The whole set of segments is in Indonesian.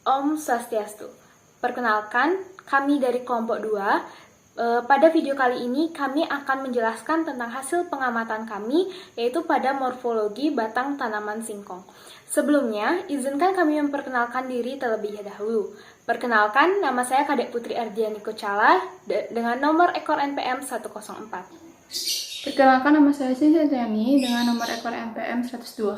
Om Swastiastu. Perkenalkan, kami dari kelompok 2. Pada video kali ini kami akan menjelaskan tentang hasil pengamatan kami, yaitu pada morfologi batang tanaman singkong. Sebelumnya, izinkan kami memperkenalkan diri terlebih dahulu. Perkenalkan, nama saya Kadek Putri Ardiani Kucala dengan nomor ekor NPM 104. Perkenalkan, nama saya Siti Setiani dengan nomor ekor NPM 102.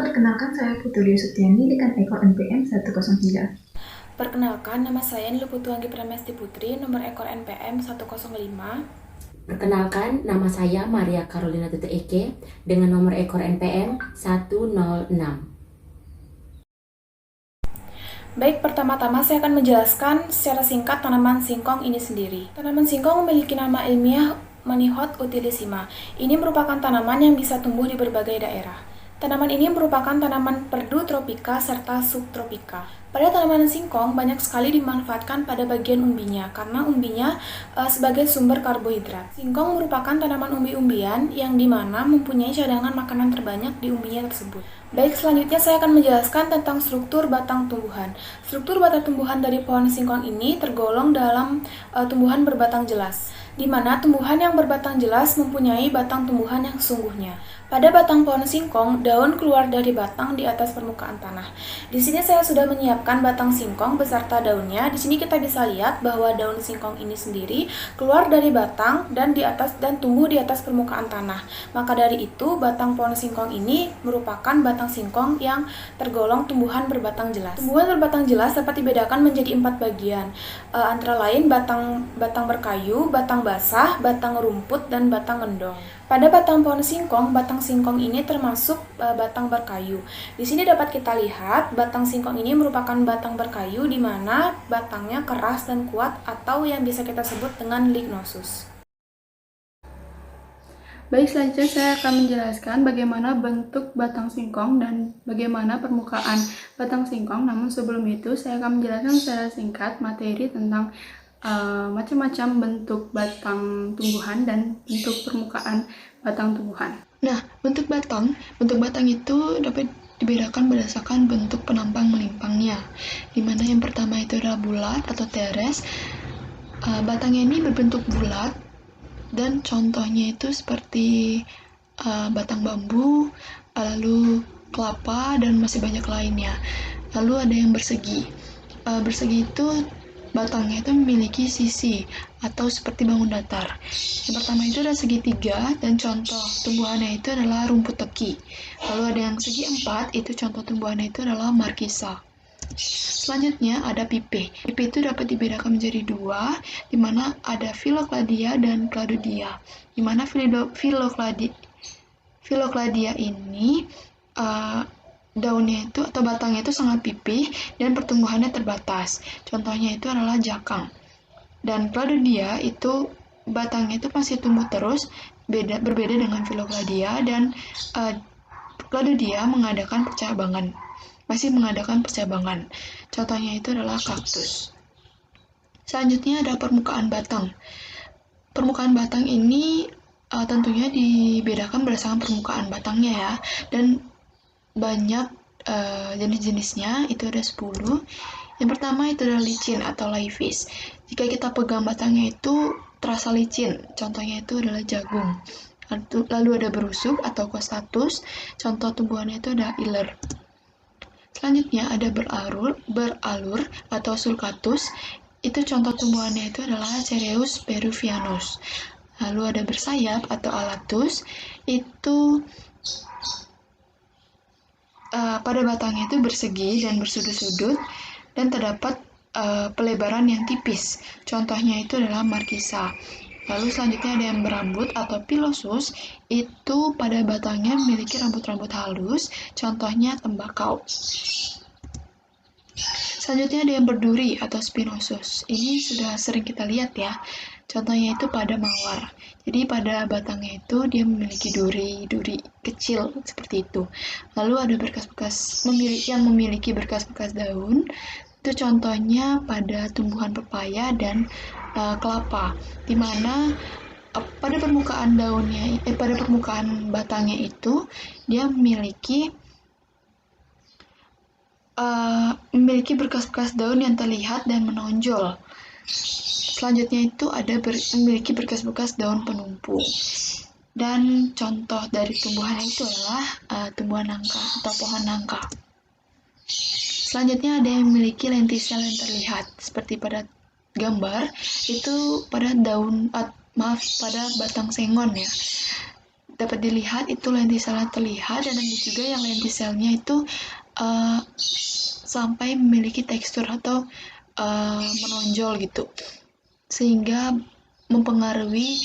Perkenalkan, saya Putri Setiani dengan ekor NPM 103. Perkenalkan, nama saya Niluputuanggi Pramesti Putri, nomor ekor NPM 105. Perkenalkan, nama saya Maria Carolina Tute Eke dengan nomor ekor NPM 106. Baik, pertama-tama saya akan menjelaskan secara singkat tanaman singkong ini sendiri. Tanaman singkong memiliki nama ilmiah Manihot utilissima. Ini merupakan tanaman yang bisa tumbuh di berbagai daerah. Tanaman ini merupakan tanaman perdu tropika serta subtropika. Pada tanaman singkong banyak sekali dimanfaatkan pada bagian umbinya karena umbinya sebagai sumber karbohidrat. Singkong merupakan tanaman umbi-umbian yang dimana mempunyai cadangan makanan terbanyak di umbinya tersebut. Baik, selanjutnya saya akan menjelaskan tentang struktur batang tumbuhan. Struktur batang tumbuhan dari pohon singkong ini tergolong dalam tumbuhan berbatang jelas, di mana tumbuhan yang berbatang jelas mempunyai batang tumbuhan yang sesungguhnya. Pada batang pohon singkong, daun keluar dari batang di atas permukaan tanah. Di sini saya sudah menyiapkan batang singkong beserta daunnya. Di sini kita bisa lihat bahwa daun singkong ini sendiri keluar dari batang dan tumbuh di atas permukaan tanah. Maka dari itu, batang pohon singkong ini merupakan batang singkong yang tergolong tumbuhan berbatang jelas. Tumbuhan berbatang jelas dapat dibedakan menjadi 4 bagian, antara lain batang berkayu, batang basah, batang rumput, dan batang mendong. Pada batang pohon singkong, batang singkong ini termasuk batang berkayu. Di sini dapat kita lihat batang singkong ini merupakan batang berkayu di mana batangnya keras dan kuat atau yang bisa kita sebut dengan lignosus. Baik, selanjutnya saya akan menjelaskan bagaimana bentuk batang singkong dan bagaimana permukaan batang singkong. Namun sebelum itu, saya akan menjelaskan secara singkat materi tentang macam-macam bentuk batang tumbuhan dan bentuk permukaan batang tumbuhan. Nah, bentuk batang itu dapat dibedakan berdasarkan bentuk penampang melimpangnya, di mana yang pertama itu adalah bulat atau teres. Batangnya ini berbentuk bulat dan contohnya itu seperti batang bambu, lalu kelapa, dan masih banyak lainnya. Lalu ada yang bersegi. Bersegi itu batangnya itu memiliki sisi atau seperti bangun datar. Yang pertama itu ada segitiga dan contoh tumbuhannya itu adalah rumput teki. Lalu ada yang segi 4, itu contoh tumbuhannya itu adalah markisa. Selanjutnya ada pipe. Pipe itu dapat dibedakan menjadi 2, di mana ada Phyllokladia dan Cladodia. Di mana Phyllokladia ini daunnya itu atau batangnya itu sangat pipih dan pertumbuhannya terbatas. Contohnya itu adalah jakang. Dan Cladodia itu batangnya itu masih tumbuh terus, berbeda dengan Phyllokladia, dan Cladodia masih mengadakan percabangan. Contohnya itu adalah kaktus. Selanjutnya ada permukaan batang. Permukaan batang ini tentunya dibedakan berdasarkan permukaan batangnya ya, dan banyak jenis-jenisnya, itu ada 10. Yang pertama itu adalah licin atau laevis. Jika kita pegang batangnya itu terasa licin, contohnya itu adalah jagung. Lalu ada berusuk atau costatus, contoh tumbuhannya itu ada iler. Selanjutnya ada beralur atau sulcatus, itu contoh tumbuhannya itu adalah Cereus peruvianus. Lalu ada bersayap atau alatus, itu pada batangnya itu bersegi dan bersudut-sudut dan terdapat pelebaran yang tipis. Contohnya itu adalah markisa. Lalu selanjutnya ada yang berambut atau pilosus, itu pada batangnya memiliki rambut-rambut halus, contohnya tembakau. Selanjutnya ada yang berduri atau spinosus. Ini sudah sering kita lihat ya. Contohnya itu pada mawar. Jadi pada batangnya itu dia memiliki duri kecil seperti itu. Lalu ada berkas-bekas yang memiliki berkas-bekas daun. Itu contohnya pada tumbuhan pepaya dan kelapa, di mana pada permukaan pada permukaan batangnya itu dia memiliki memiliki berkas-bekas daun yang terlihat dan menonjol. Selanjutnya itu ada memiliki berkas-bekas daun penumpu. Dan contoh dari tumbuhan itu adalah tumbuhan nangka atau pohon nangka. Selanjutnya ada yang memiliki lentisel yang terlihat, seperti pada gambar itu pada pada batang sengon ya. Dapat dilihat itu lentiselnya terlihat, dan ada juga yang lentiselnya itu sampai memiliki tekstur atau menonjol gitu, sehingga mempengaruhi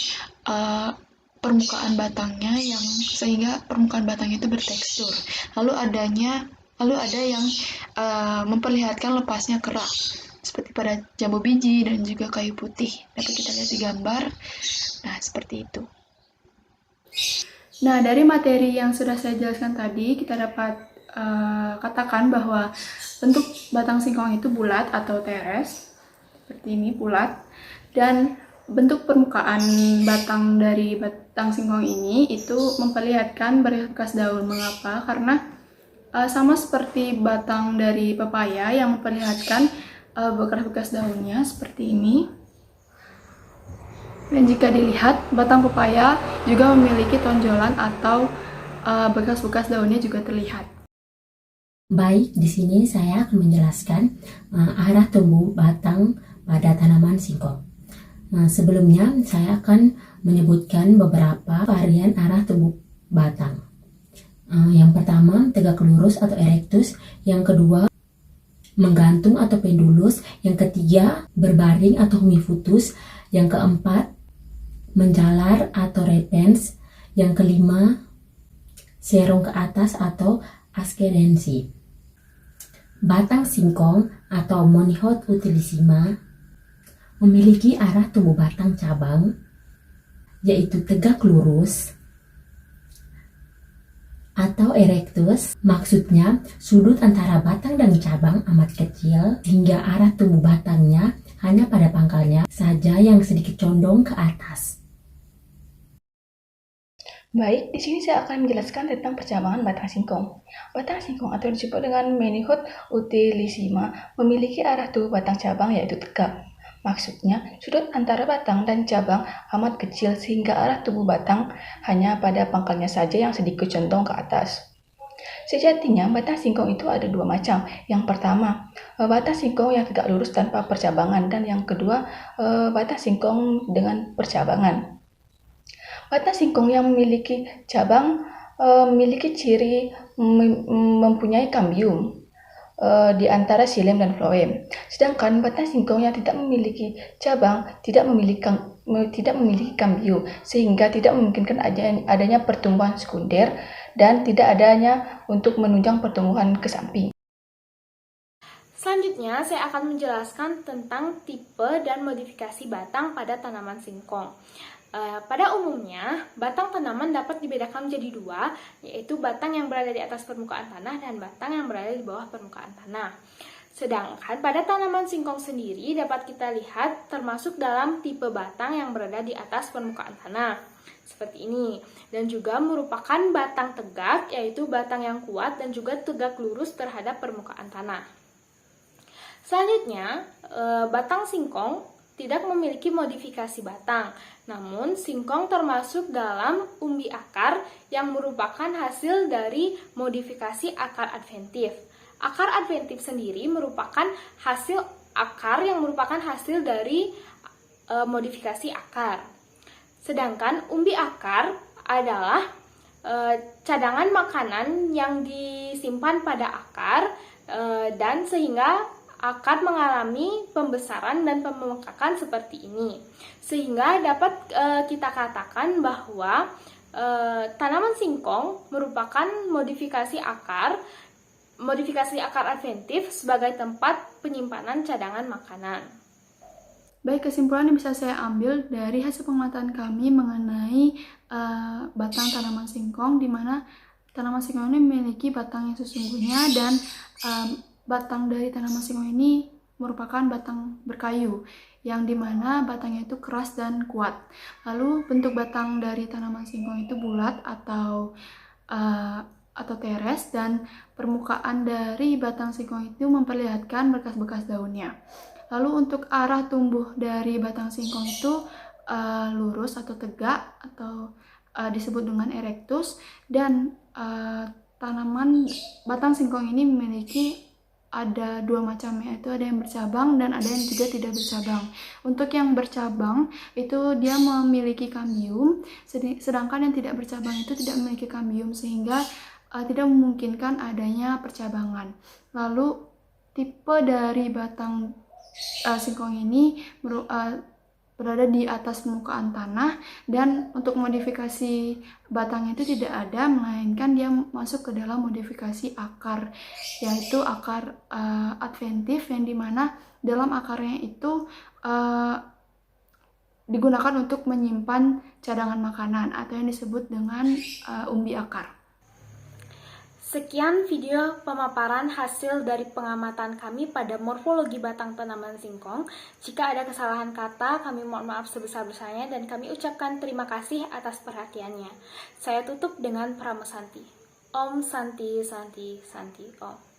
permukaan batangnya, sehingga permukaan batangnya itu bertekstur. Lalu ada yang memperlihatkan lepasnya kerak, seperti pada jambu biji dan juga kayu putih. Dapat kita lihat di gambar. Nah, seperti itu. Nah, dari materi yang sudah saya jelaskan tadi, kita dapat katakan bahwa bentuk batang singkong itu bulat atau teres, seperti ini, bulat. Dan bentuk permukaan batang dari batang singkong ini itu memperlihatkan berbekas daun. Mengapa? Karena sama seperti batang dari pepaya yang memperlihatkan bekas-bekas daunnya seperti ini. Dan jika dilihat, batang pepaya juga memiliki tonjolan atau bekas-bekas daunnya juga terlihat. Baik, di sini saya akan menjelaskan arah tumbuh batang pada tanaman singkong. Sebelumnya saya akan menyebutkan beberapa varian arah tumbuh batang. Yang pertama, tegak lurus atau erectus. Yang kedua, menggantung atau pendulus. Yang ketiga, berbaring atau hemifutus. Yang keempat, menjalar atau repens. Yang kelima, serong ke atas atau ascendensi. Batang singkong atau Monihot utilissima memiliki arah tumbuh batang cabang, yaitu tegak lurus atau erectus. Maksudnya, sudut antara batang dan cabang amat kecil, hingga arah tumbuh batangnya hanya pada pangkalnya saja yang sedikit condong ke atas. Baik, di sini saya akan menjelaskan tentang percabangan batang singkong. Batang singkong atau disebut dengan Monihot utilissima memiliki arah tumbuh batang cabang yaitu tegak. Maksudnya, sudut antara batang dan cabang amat kecil sehingga arah tumbuh batang hanya pada pangkalnya saja yang sedikit condong ke atas. Sejatinya, batang singkong itu ada dua macam. Yang pertama, batang singkong yang tegak lurus tanpa percabangan, dan yang kedua, batang singkong dengan percabangan. Batang singkong yang memiliki cabang memiliki ciri mempunyai kambium di antara xilem dan floem. Sedangkan batang singkong yang tidak memiliki cabang tidak memiliki kambium, sehingga tidak memungkinkan adanya pertumbuhan sekunder dan tidak adanya untuk menunjang pertumbuhan ke samping. Selanjutnya, saya akan menjelaskan tentang tipe dan modifikasi batang pada tanaman singkong. Pada umumnya, batang tanaman dapat dibedakan menjadi dua, yaitu batang yang berada di atas permukaan tanah dan batang yang berada di bawah permukaan tanah. Sedangkan pada tanaman singkong sendiri dapat kita lihat termasuk dalam tipe batang yang berada di atas permukaan tanah, seperti ini. Dan juga merupakan batang tegak, yaitu batang yang kuat dan juga tegak lurus terhadap permukaan tanah. Selanjutnya, batang singkong tidak memiliki modifikasi batang. Namun, singkong termasuk dalam umbi akar yang merupakan hasil dari modifikasi akar adventif. Akar adventif sendiri merupakan hasil akar yang merupakan hasil dari modifikasi akar. Sedangkan umbi akar adalah cadangan makanan yang disimpan pada akar dan sehingga akar mengalami pembesaran dan pembengkakan seperti ini, sehingga dapat kita katakan bahwa tanaman singkong merupakan modifikasi akar adventif sebagai tempat penyimpanan cadangan makanan. Baik, kesimpulan yang bisa saya ambil dari hasil pengamatan kami mengenai batang tanaman singkong, di mana tanaman singkong ini memiliki batang yang sesungguhnya, dan batang dari tanaman singkong ini merupakan batang berkayu, yang dimana batangnya itu keras dan kuat. Lalu bentuk batang dari tanaman singkong itu bulat atau atau teres, dan permukaan dari batang singkong itu memperlihatkan bekas-bekas daunnya. Lalu untuk arah tumbuh dari batang singkong itu lurus atau tegak atau disebut dengan erectus, dan tanaman batang singkong ini memiliki ada dua macam, yaitu ada yang bercabang dan ada yang juga tidak bercabang. Untuk yang bercabang itu dia memiliki kambium, sedangkan yang tidak bercabang itu tidak memiliki kambium, sehingga tidak memungkinkan adanya percabangan. Lalu tipe dari batang singkong ini berada di atas permukaan tanah, dan untuk modifikasi batangnya itu tidak ada, melainkan dia masuk ke dalam modifikasi akar, yaitu akar adventif, yang dimana dalam akarnya itu digunakan untuk menyimpan cadangan makanan atau yang disebut dengan umbi akar. Sekian video pemaparan hasil dari pengamatan kami pada morfologi batang tanaman singkong. Jika ada kesalahan kata, kami mohon maaf sebesar-besarnya dan kami ucapkan terima kasih atas perhatiannya. Saya tutup dengan Pramesanti. Om Santi Santi Santi Om.